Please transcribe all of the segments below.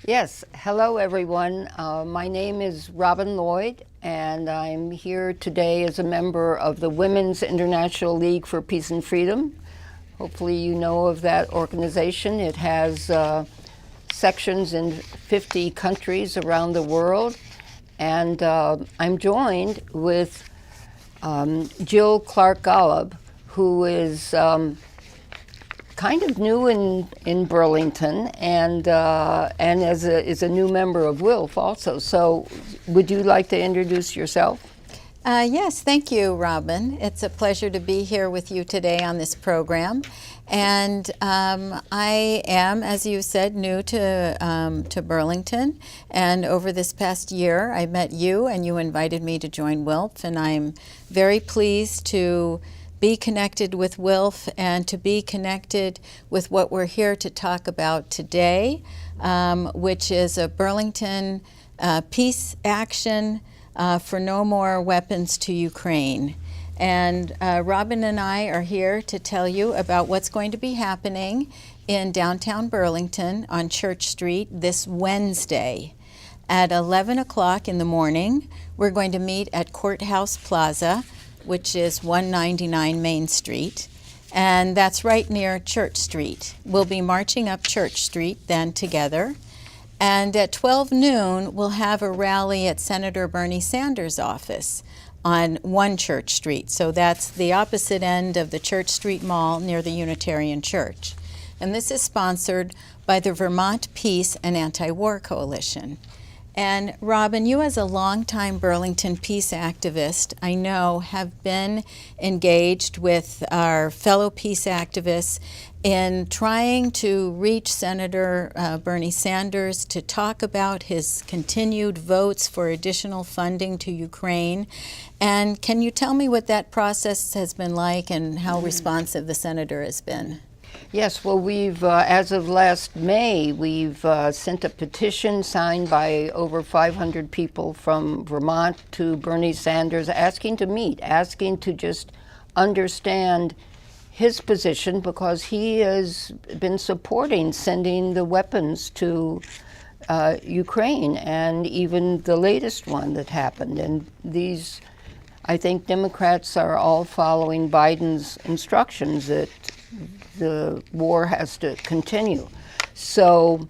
Yes, hello everyone. My name is Robin Lloyd, and I'm here today as a member of the Women's International League for Peace and Freedom. Hopefully you know of that organization. It has sections in 50 countries around the world, and I'm joined with Jill Clark-Golub, who is kind of new in Burlington, and is a new member of WILF also. So would you like to introduce yourself? Yes, thank you, Robin. It's a pleasure to be here with you today on this program. And I am, as you said, new to Burlington. And over this past year, I met you, and you invited me to join WILF. And I'm very pleased to be connected with WILF and to be connected with what we're here to talk about today, which is a Burlington peace action for no more weapons to Ukraine. And Robin and I are here to tell you about what's going to be happening in downtown Burlington on Church Street this Wednesday. At 11 o'clock in the morning, we're going to meet at Courthouse Plaza, which is 199 Main Street, and that's right near Church Street. We'll be marching up Church Street then together. And at 12 noon, we'll have a rally at Senator Bernie Sanders' office on 1 Church Street. So that's the opposite end of the Church Street Mall near the Unitarian Church. And this is sponsored by the Vermont Peace and Anti-War Coalition. And Robin, you as a longtime Burlington peace activist, I know, have been engaged with our fellow peace activists in trying to reach Senator Bernie Sanders to talk about his continued votes for additional funding to Ukraine. And can you tell me what that process has been like and how responsive the senator has been? Yes, well, we've, as of last May, we've sent a petition signed by over 500 people from Vermont to Bernie Sanders asking to meet, asking to just understand his position, because he has been supporting sending the weapons to Ukraine, and even the latest one that happened. And these, I think Democrats are all following Biden's instructions that the war has to continue. So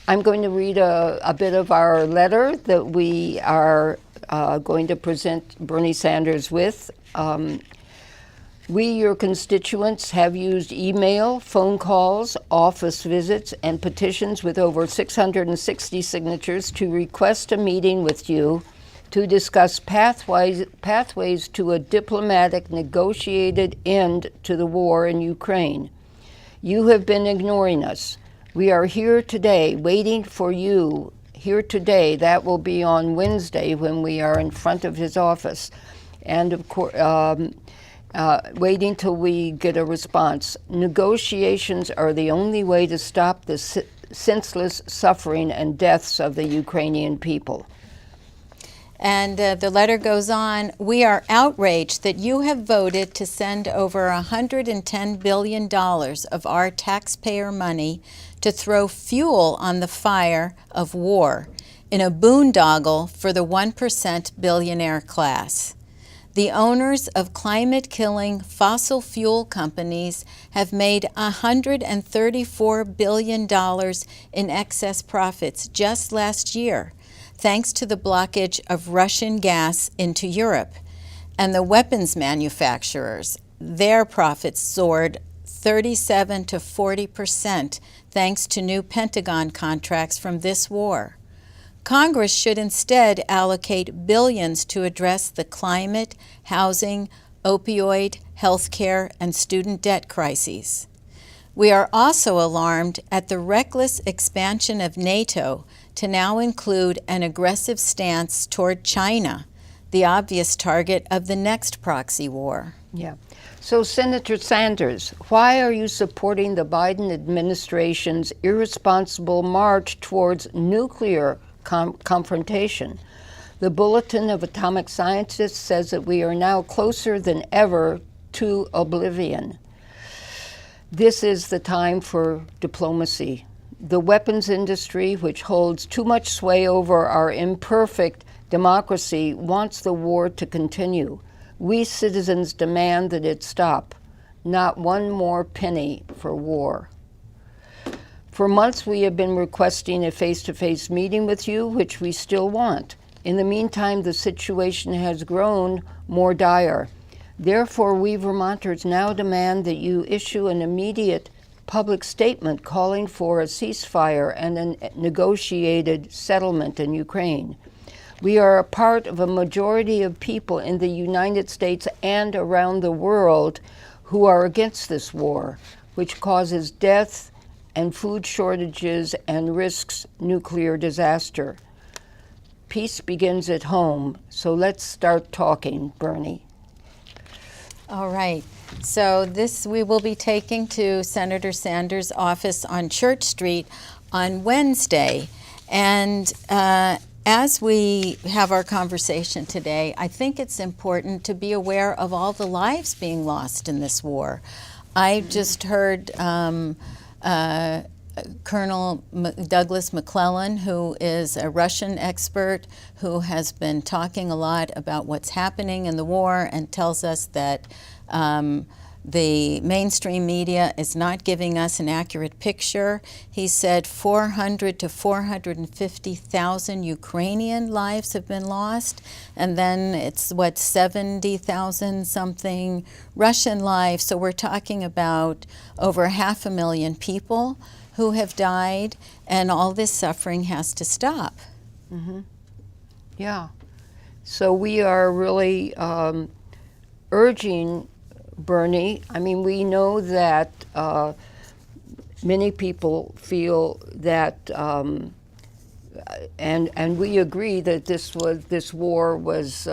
I'm going to read a bit of our letter that we are going to present Bernie Sanders with. We, your constituents, have used email, phone calls, office visits, and petitions with over 660 signatures to request a meeting with you to discuss pathways to a diplomatic, negotiated end to the war in Ukraine. You have been ignoring us. We are here today, waiting for you. Here today, that will be on Wednesday when we are in front of his office. And of course, waiting till we get a response. Negotiations are the only way to stop the senseless suffering and deaths of the Ukrainian people. And the letter goes on, we are outraged that you have voted to send over $110 billion of our taxpayer money to throw fuel on the fire of war in a boondoggle for the 1% billionaire class. The owners of climate-killing fossil fuel companies have made $134 billion in excess profits just last year, thanks to the blockage of Russian gas into Europe. And the weapons manufacturers, their profits soared 37 to 40% thanks to new Pentagon contracts from this war. Congress should instead allocate billions to address the climate, housing, opioid, healthcare, and student debt crises. We are also alarmed at the reckless expansion of NATO to now include an aggressive stance toward China, the obvious target of the next proxy war. Yeah. So, Senator Sanders, why are you supporting the Biden administration's irresponsible march towards nuclear confrontation? The Bulletin of Atomic Scientists says that we are now closer than ever to oblivion. This is the time for diplomacy. The weapons industry, which holds too much sway over our imperfect democracy, wants the war to continue. We citizens demand that it stop. Not one more penny for war. For months we have been requesting a face-to-face meeting with you, which we still want. In the meantime, the situation has grown more dire. Therefore, we Vermonters now demand that you issue an immediate public statement calling for a ceasefire and a negotiated settlement in Ukraine. We are a part of a majority of people in the United States and around the world who are against this war, which causes death and food shortages and risks nuclear disaster. Peace begins at home, so let's start talking, Bernie. All right. So this we will be taking to Senator Sanders' office on Church Street on Wednesday. And as we have our conversation today, I think it's important to be aware of all the lives being lost in this war. I just heard Colonel Douglas McClellan, who is a Russian expert who has been talking a lot about what's happening in the war and tells us that the mainstream media is not giving us an accurate picture. He said 400 to 450,000 Ukrainian lives have been lost, and then it's 70,000 something Russian lives. So we're talking about over 500,000 people who have died, and all this suffering has to stop. Mm-hmm. Yeah. So we are really urging Bernie. I mean, we know that many people feel that, and we agree that this war was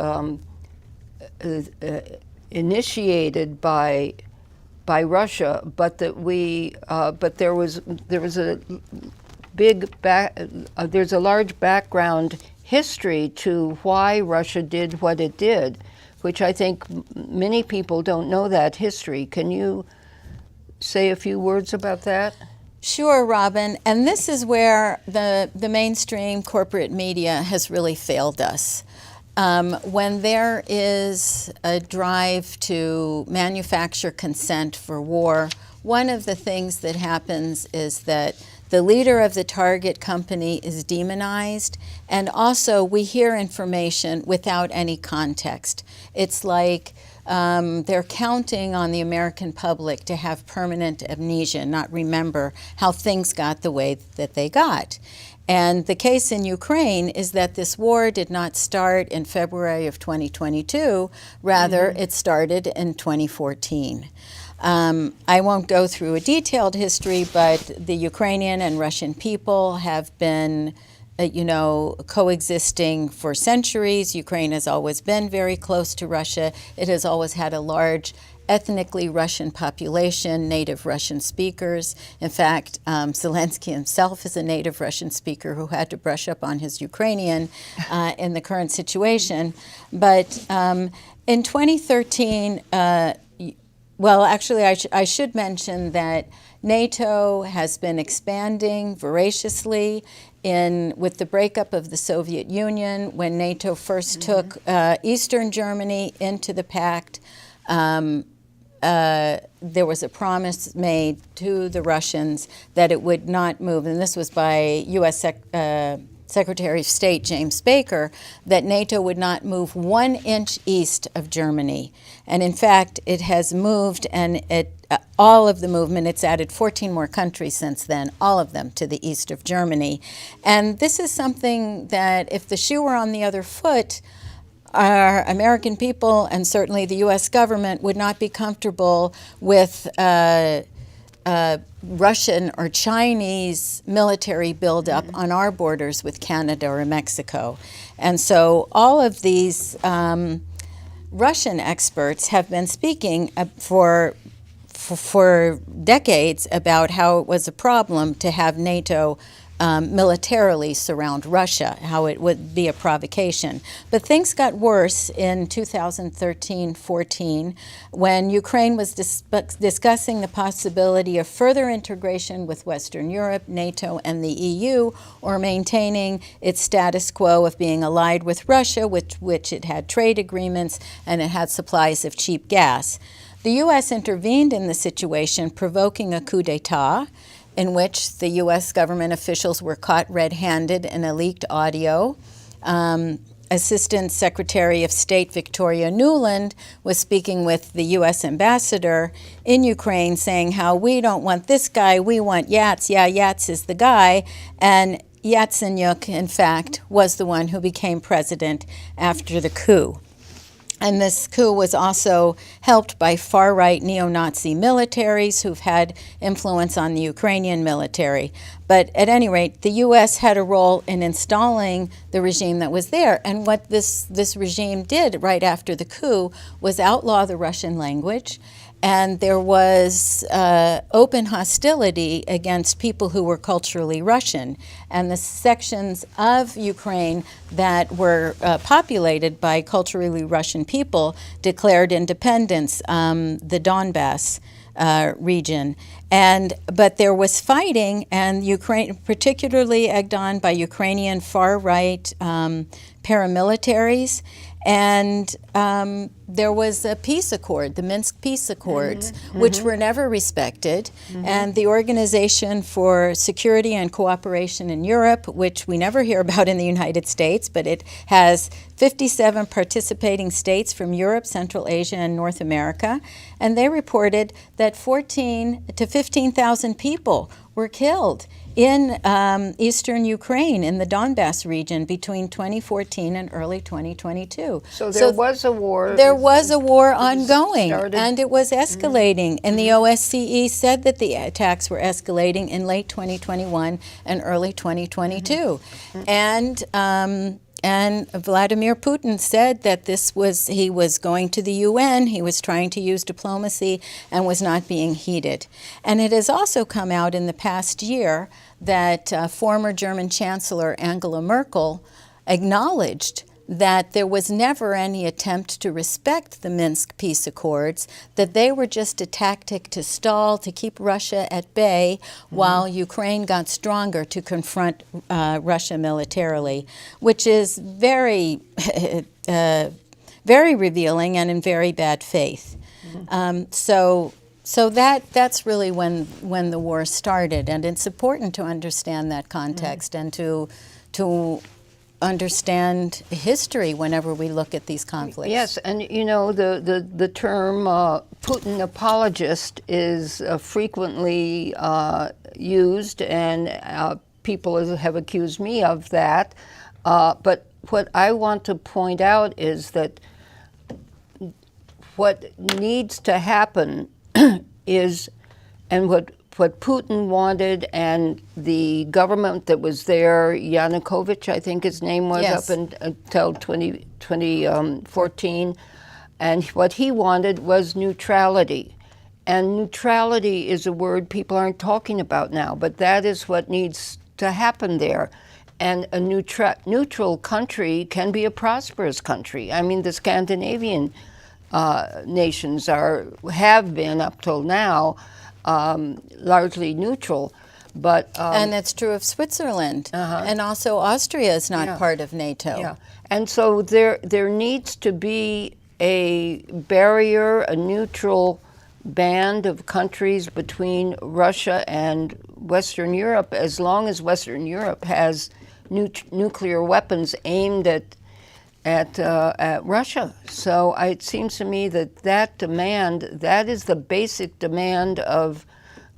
initiated by Russia, but that there was a there's a large background history to why Russia did what it did, which I think many people don't know that history. Can you say a few words about that? Sure, Robin. And this is where the mainstream corporate media has really failed us. When there is a drive to manufacture consent for war, one of the things that happens is that the leader of the target company is demonized, and also we hear information without any context. It's like they're counting on the American public to have permanent amnesia, not remember how things got the way that they got. And the case in Ukraine is that this war did not start in February of 2022, rather it started in 2014. I won't go through a detailed history, but the Ukrainian and Russian people have been coexisting for centuries. Ukraine has always been very close to Russia. It has always had a large ethnically Russian population, native Russian speakers. In fact, Zelensky himself is a native Russian speaker who had to brush up on his Ukrainian in the current situation. But in 2013, well, actually, I should mention that NATO has been expanding voraciously with the breakup of the Soviet Union. When NATO first took Eastern Germany into the pact, there was a promise made to the Russians that it would not move, and this was by U.S. Secretary of State James Baker, that NATO would not move 1 inch east of Germany. And in fact, it has moved, and all of the movement, it's added 14 more countries since then, all of them to the east of Germany. And this is something that if the shoe were on the other foot, our American people and certainly the U.S. government would not be comfortable with Russian or Chinese military buildup on our borders with Canada or Mexico. And so all of these Russian experts have been speaking for decades about how it was a problem to have NATO militarily surround Russia, how it would be a provocation. But things got worse in 2013-14 when Ukraine was discussing the possibility of further integration with Western Europe, NATO, and the EU, or maintaining its status quo of being allied with Russia, which it had trade agreements and it had supplies of cheap gas. The U.S. intervened in the situation, provoking a coup d'etat, in which the U.S. government officials were caught red-handed in a leaked audio. Assistant Secretary of State Victoria Nuland was speaking with the U.S. ambassador in Ukraine, saying how we don't want this guy, we want Yats. Yeah, Yats is the guy. And Yatsenyuk, in fact, was the one who became president after the coup. And this coup was also helped by far-right neo-Nazi militaries who've had influence on the Ukrainian military. But at any rate, the U.S. had a role in installing the regime that was there. And what this regime did right after the coup was outlaw the Russian language. And there was open hostility against people who were culturally Russian. And the sections of Ukraine that were populated by culturally Russian people declared independence, the Donbass region. But there was fighting, and Ukraine, particularly egged on by Ukrainian far-right paramilitaries. And there was a peace accord, the Minsk peace accords, which were never respected. And the Organization for Security and Cooperation in Europe, which we never hear about in the United States, but it has 57 participating states from Europe, Central Asia, and North America. And they reported that 14 to 15,000 people were killed in eastern Ukraine, in the Donbass region, between 2014 and early 2022. So there was a war. There was a war ongoing, and it was escalating. And the OSCE said that the attacks were escalating in late 2021 and early 2022. And Vladimir Putin said that he was going to the UN, he was trying to use diplomacy, and was not being heeded. And it has also come out in the past year that former German Chancellor Angela Merkel acknowledged that there was never any attempt to respect the Minsk peace accords, that they were just a tactic to stall, to keep Russia at bay, while Ukraine got stronger to confront Russia militarily, which is very, very revealing and in very bad faith. So that's really when the war started, and it's important to understand that context and to understand history whenever we look at these conflicts. Yes, and you know, the term Putin apologist is frequently used, and people have accused me of that. But what I want to point out is that what needs to happen is, and what Putin wanted, and the government that was there, Yanukovych, I think his name was, yes, up until 2014, and what he wanted was neutrality. And neutrality is a word people aren't talking about now, but that is what needs to happen there. And a neutral country can be a prosperous country. I mean, the Scandinavian nations have been up till now largely neutral, but and it's true of Switzerland, and also Austria is not part of NATO. Yeah, and so there needs to be a barrier, a neutral band of countries between Russia and Western Europe, as long as Western Europe has nuclear weapons aimed at Russia. So it seems to me that demand, that is the basic demand of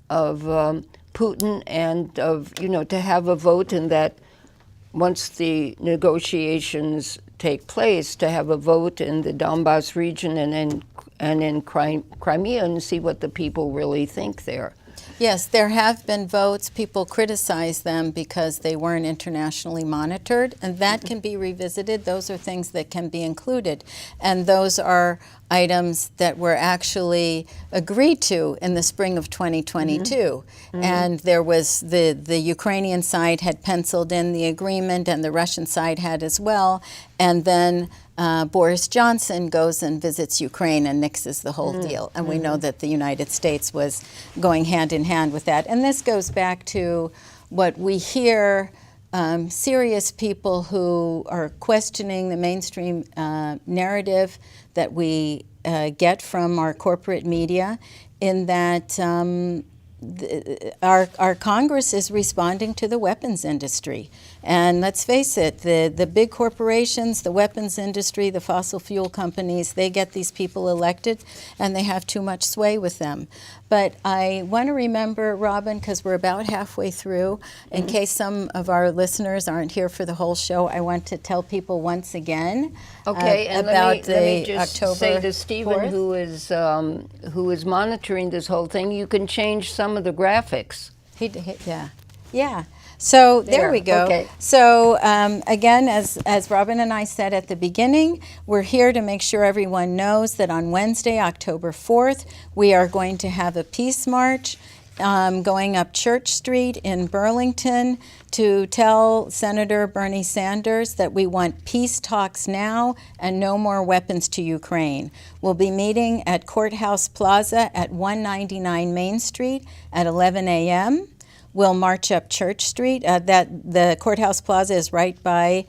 Putin, and of, to have a vote in that, once the negotiations take place, to have a vote in the Donbass region and in Crimea, and see what the people really think there. Yes, there have been votes. People criticize them because they weren't internationally monitored, and that can be revisited. Those are things that can be included. And those are items that were actually agreed to in the spring of 2022. And there was the Ukrainian side had penciled in the agreement, and the Russian side had as well. And then Boris Johnson goes and visits Ukraine and nixes the whole deal. And we know that the United States was going hand in hand with that. And this goes back to what we hear, serious people who are questioning the mainstream narrative that we get from our corporate media, in that our Congress is responding to the weapons industry. And let's face it, the big corporations, the weapons industry, the fossil fuel companies, they get these people elected and they have too much sway with them. But I want to remember, Robin, because we're about halfway through, in case some of our listeners aren't here for the whole show, I want to tell people once again And about let me just October say to Stephen, 4th. who is monitoring this whole thing, you can change some of the graphics. Yeah. So there we go. Okay. So again, as Robin and I said at the beginning, we're here to make sure everyone knows that on Wednesday, October 4th, we are going to have a peace march going up Church Street in Burlington to tell Senator Bernie Sanders that we want peace talks now and no more weapons to Ukraine. We'll be meeting at Courthouse Plaza at 199 Main Street at 11 a.m. We'll march up Church Street. The Courthouse Plaza is right by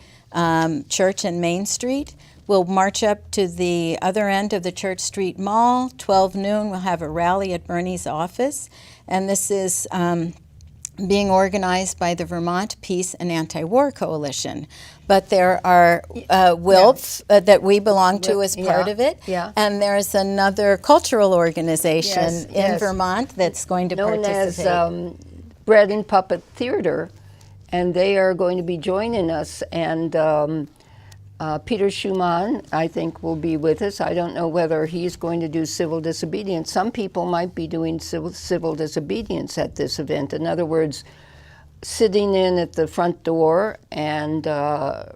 Church and Main Street. We'll march up to the other end of the Church Street Mall. 12 noon, we'll have a rally at Bernie's office. And this is being organized by the Vermont Peace and Anti-War Coalition. But there are WILPF that we belong to as part of it. Yeah. And there's another cultural organization in Yes. Vermont that's going to Known participate. as Bread and Puppet Theater, and they are going to be joining us. And Peter Schumann, I think, will be with us. I don't know whether he's going to do civil disobedience. Some people might be doing civil disobedience at this event. In other words, sitting in at the front door and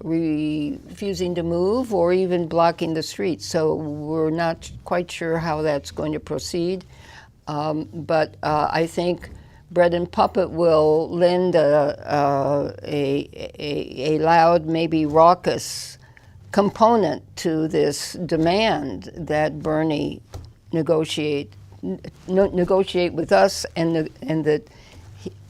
refusing to move, or even blocking the street. So we're not quite sure how that's going to proceed. But I think Bread and Puppet will lend a loud, maybe raucous component to this demand that Bernie negotiate with us, and that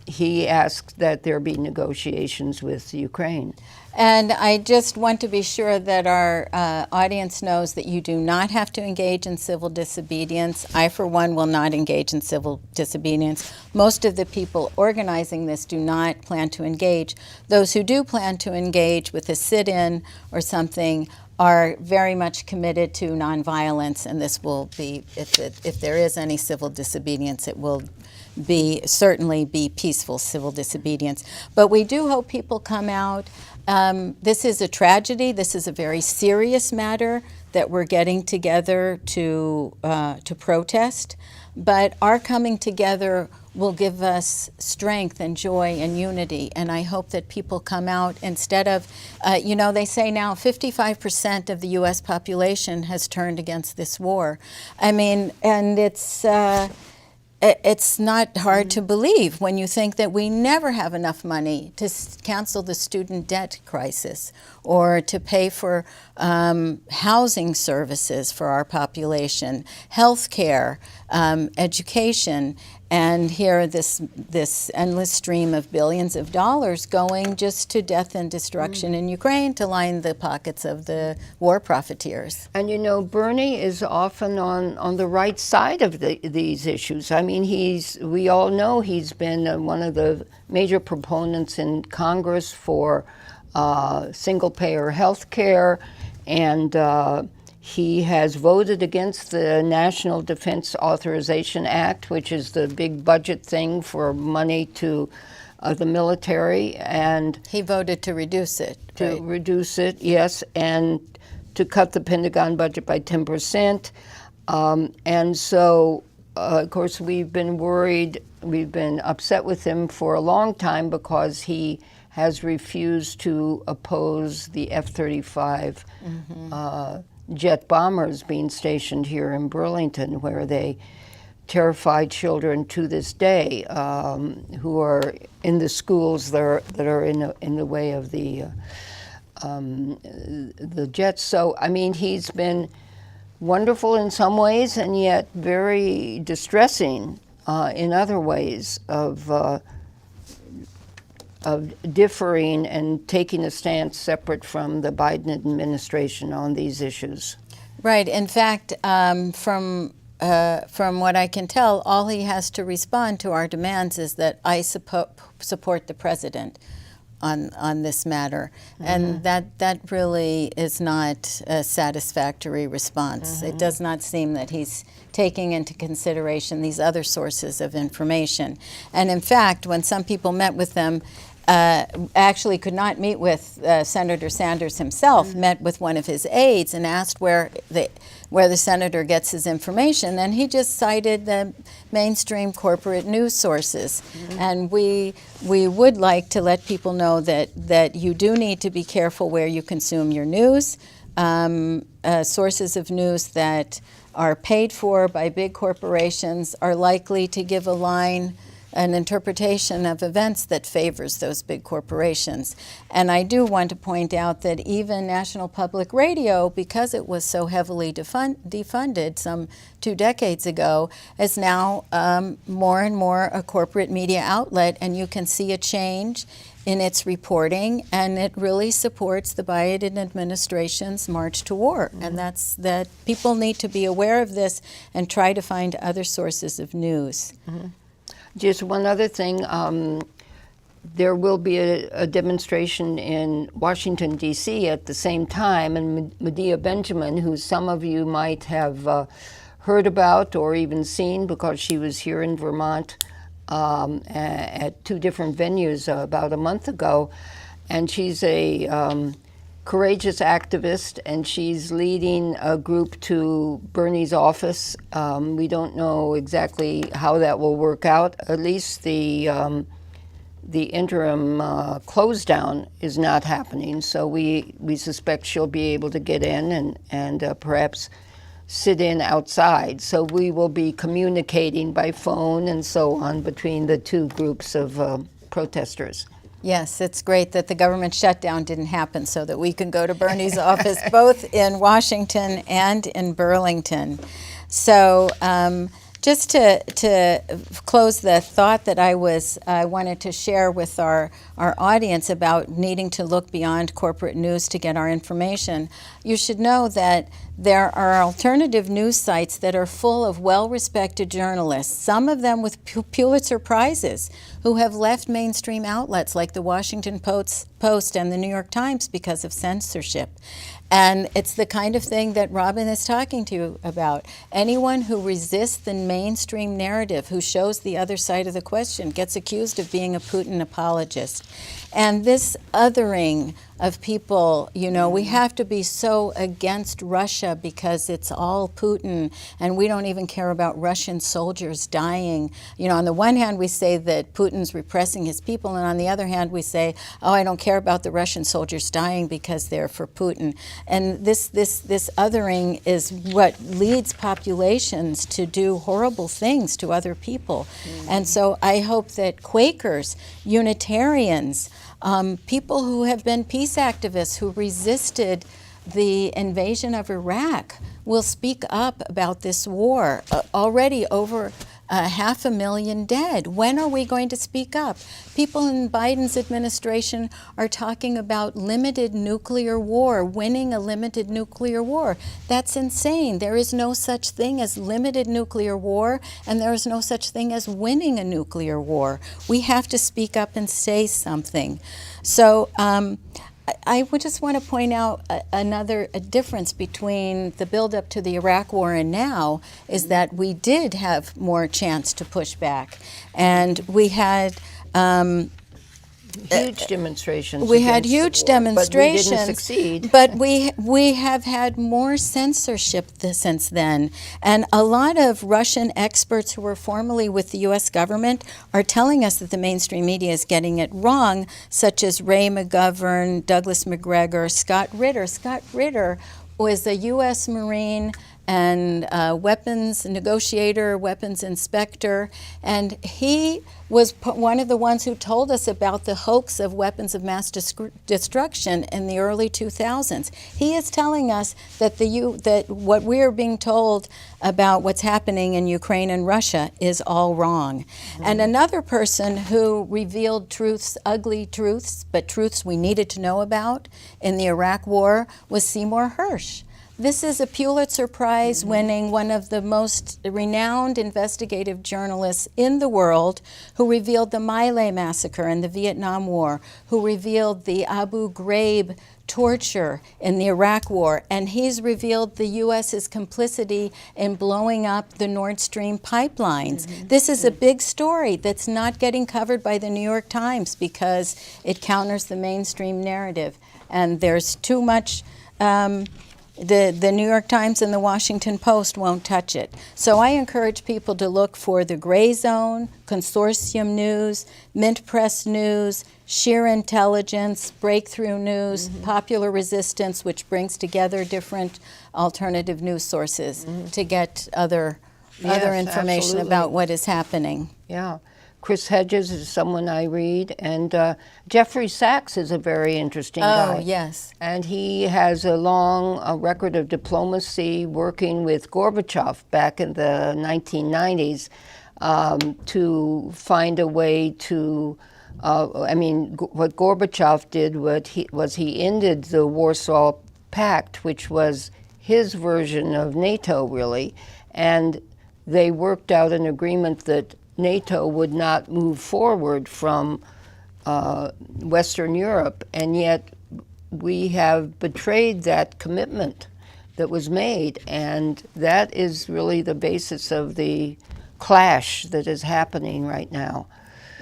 he asked that there be negotiations with Ukraine. And I just want to be sure that our audience knows that you do not have to engage in civil disobedience. I, for one, will not engage in civil disobedience. Most of the people organizing this do not plan to engage. Those who do plan to engage with a sit-in or something are very much committed to nonviolence, and this will be, if there is any civil disobedience, it will certainly be peaceful civil disobedience. But we do hope people come out. This is a tragedy. This is a very serious matter that we're getting together to protest. But our coming together will give us strength and joy and unity. And I hope that people come out instead of, they say now 55% of the U.S. population has turned against this war. I mean, and it's not hard to believe when you think that we never have enough money to cancel the student debt crisis or to pay for housing services for our population, health care, education, and here this endless stream of billions of dollars going just to death and destruction in Ukraine to line the pockets of the war profiteers. And Bernie is often on the right side of these issues. I mean, we all know he's been one of the major proponents in Congress for single-payer health care, and he has voted against the National Defense Authorization Act, which is the big budget thing for money to the military. And he voted to reduce it. To reduce it, yes, and to cut the Pentagon budget by 10%. And so, of course, we've been worried we've been upset with him for a long time because he has refused to oppose the F-35 jet bombers being stationed here in Burlington, where they terrify children to this day who are in the schools that are in the way of the jets. So, I mean, he's been wonderful in some ways and yet very distressing in other ways of differing and taking a stance separate from the Biden administration on these issues. Right. In fact, from what I can tell, all he has to respond to our demands is that I support the president on this matter. And that really is not a satisfactory response. It does not seem that he's taking into consideration these other sources of information. And in fact, when some people met with them, actually could not meet with Senator Sanders himself, met with one of his aides and asked where the senator gets his information, and he just cited the mainstream corporate news sources. And we would like to let people know that you do need to be careful where you consume your news. Sources of news that are paid for by big corporations are likely to give an interpretation of events that favors those big corporations. And I do want to point out that even National Public Radio, because it was so heavily defunded some 2 decades ago, is now more and more a corporate media outlet, and you can see a change in its reporting, and it really supports the Biden administration's march to war. And that people need to be aware of this and try to find other sources of news. Just one other thing, there will be a demonstration in Washington, D.C. at the same time, and Medea Benjamin, who some of you might have heard about or even seen because she was here in Vermont at 2 different venues about a month ago, and she's a courageous activist, and she's leading a group to Bernie's office. We don't know exactly how that will work out. At least the interim close down is not happening, so we suspect she'll be able to get in and perhaps sit in outside. So we will be communicating by phone and so on between the 2 groups of protesters. Yes, it's great that the government shutdown didn't happen so that we can go to Bernie's office both in Washington and in Burlington. So just to close the thought that I wanted to share with our audience about needing to look beyond corporate news to get our information, you should know that there are alternative news sites that are full of well-respected journalists, some of them with Pulitzer Prizes, who have left mainstream outlets like the Washington Post and the New York Times because of censorship. And it's the kind of thing that Robin is talking to you about. Anyone who resists the mainstream narrative, who shows the other side of the question, gets accused of being a Putin apologist. And this othering of people, we have to be so against Russia because it's all Putin and we don't even care about Russian soldiers dying. On the one hand we say that Putin's repressing his people, and on the other hand we say, oh, I don't care about the Russian soldiers dying because they're for Putin. And this othering is what leads populations to do horrible things to other people. And so I hope that Quakers, Unitarians, people who have been peace activists who resisted the invasion of Iraq will speak up about this war. Already over 500,000 dead. When are we going to speak up? People in Biden's administration are talking about limited nuclear war, winning a limited nuclear war. That's insane. There is no such thing as limited nuclear war, and there is no such thing as winning a nuclear war. We have to speak up and say something. So I would just want to point out another difference between the buildup to the Iraq War and now is that we did have more chance to push back. And we had huge demonstrations. We had against the huge war, demonstrations, but we didn't succeed. But we have had more censorship since then, and a lot of Russian experts who were formerly with the U.S. government are telling us that the mainstream media is getting it wrong, such as Ray McGovern, Douglas McGregor, Scott Ritter. Scott Ritter was a U.S. Marine and weapons negotiator, weapons inspector, and he was one of the ones who told us about the hoax of weapons of mass destruction in the early 2000s. He is telling us that that what we are being told about what's happening in Ukraine and Russia is all wrong. And another person who revealed truths, ugly truths, but truths we needed to know about in the Iraq War was Seymour Hersh. This is a Pulitzer Prize winning, one of the most renowned investigative journalists in the world, who revealed the My Lai massacre in the Vietnam War, who revealed the Abu Ghraib torture in the Iraq War, and he's revealed the U.S.'s complicity in blowing up the Nord Stream pipelines. This is a big story that's not getting covered by the New York Times because it counters the mainstream narrative, and there's too much. The New York Times and the Washington Post won't touch it. So I encourage people to look for the Gray Zone, Consortium News, Mint Press News, Sheer Intelligence, Breakthrough News, Popular Resistance, which brings together different alternative news sources to get other information about what is happening. Yeah. Chris Hedges is someone I read, and Jeffrey Sachs is a very interesting guy. Oh, yes. And he has a long record of diplomacy working with Gorbachev back in the 1990s to find a way to, what Gorbachev did was he ended the Warsaw Pact, which was his version of NATO, really, and they worked out an agreement that NATO would not move forward from Western Europe, and yet we have betrayed that commitment that was made, and that is really the basis of the clash that is happening right now.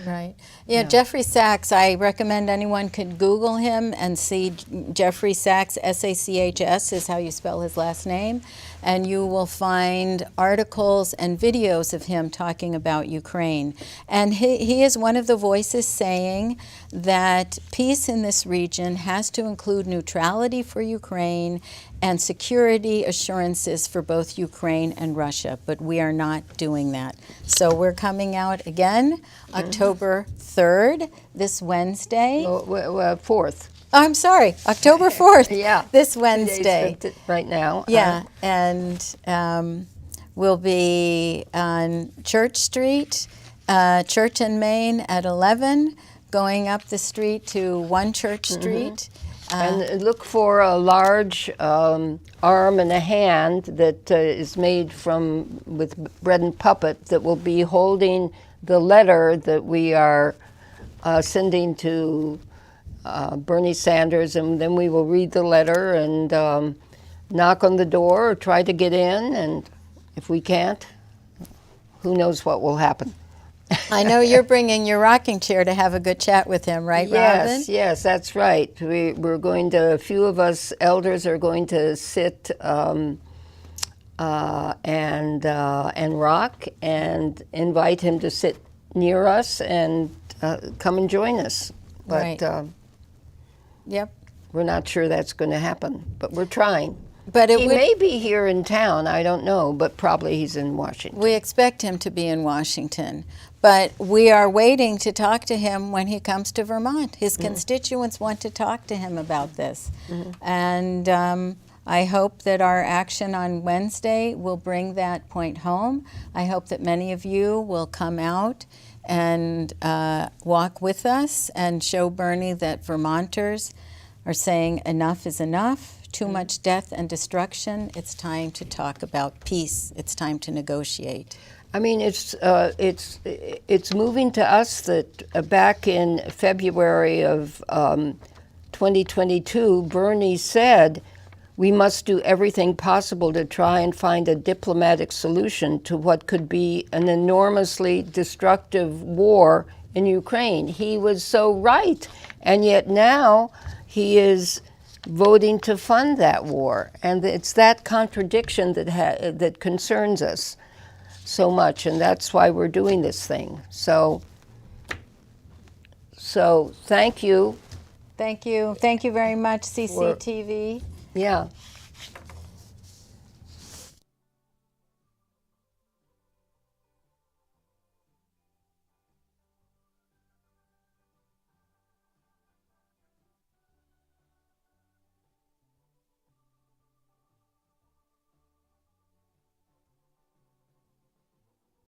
Right. Yeah, Jeffrey Sachs, I recommend anyone could Google him and see Jeffrey Sachs, S-A-C-H-S is how you spell his last name, and you will find articles and videos of him talking about Ukraine. And he is one of the voices saying that peace in this region has to include neutrality for Ukraine and security assurances for both Ukraine and Russia, but we are not doing that. So we're coming out again October 3rd, this Wednesday. 4th. Oh, I'm sorry, October 4th, Yeah. this Wednesday. Right now. Yeah, and we'll be on Church Street, Church and Main at 11, going up the street to 1 Church Street. And look for a large arm and a hand that is made with bread and puppet that will be holding the letter that we are sending to Bernie Sanders, and then we will read the letter and knock on the door or try to get in, and if we can't, who knows what will happen. I know you're bringing your rocking chair to have a good chat with him, right, Robin? Yes, that's right. We're going to, a few of us elders are going to sit and rock and invite him to sit near us and come and join us. But Right. Yep. we're not sure that's going to happen, but we're trying. But He may be here in town, I don't know, but probably he's in Washington. we expect him to be in Washington. But we are waiting to talk to him when he comes to Vermont. His constituents want to talk to him about this. And I hope that our action on Wednesday will bring that point home. I hope that many of you will come out and walk with us and show Bernie that Vermonters are saying enough is enough. Too much death and destruction. It's time to talk about peace. It's time to negotiate. I mean, it's moving to us that back in February of 2022, Bernie said we must do everything possible to try and find a diplomatic solution to what could be an enormously destructive war in Ukraine. He was so right, and yet now he is voting to fund that war, and it's that contradiction that concerns us so much, and that's why we're doing this thing. So thank you. Thank you very much, CCTV. Yeah.